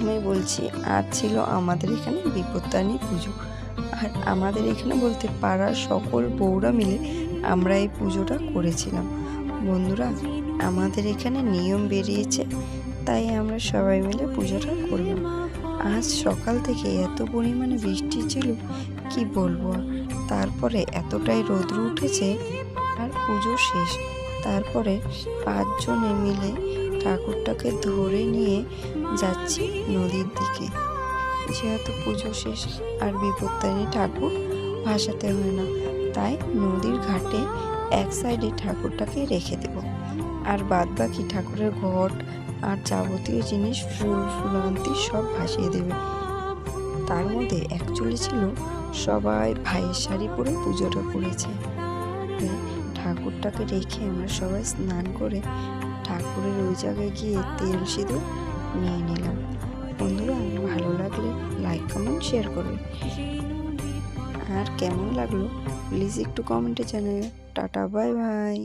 আমি বলছি আজ ছিল আমাদের এখানে বিপত্তারিণী পুজো। আর আমাদের এখানে বলতে পাড়ার সকল বউরা মিলে আমরা এই পুজোটা করেছিলাম। বন্ধুরা, আমাদের এখানে নিয়ম বেরিয়েছে, তাই আমরা সবাই মিলে পুজোটা করলাম। আজ সকাল থেকে এত পরিমাণে বৃষ্টি ছিল কি বলবো। তারপরে এতটাই রৌদ্র উঠেছে আর পুজো শেষ। তারপরে 5 জনে মিলে ঠাকুরটাকে ধরে নিয়ে যাচ্ছি নদীর দিকে। যেহেতু পুজো শেষ আর বিপত্তারিণী ঠাকুর ভাসাতে হয় না, তাই নদীর ঘাটে এক সাইডে ঠাকুরটাকে রেখে দেব, আর বাদ বাকি ঠাকুরের ঘট আর যাবতীয় জিনিস ফুলান্তি সব ভাসিয়ে দেবে। তার মধ্যে অ্যাকচুয়ালি ছিল সবাই ভাইয়ের শাড়ি পরে পুজোটা করেছে। ঠাকুরটাকে রেখে আমরা সবাই স্নান করে ঠাকুরের ওই জায়গায় গিয়ে তেল সিঁদুর নিয়ে নিলাম। বন্ধুরা, ভালো লাগলে লাইক কমেন্ট শেয়ার করবে, আর কেমন লাগলো প্লিজ একটু কমেন্টে জানাবে। Tata, bye bye.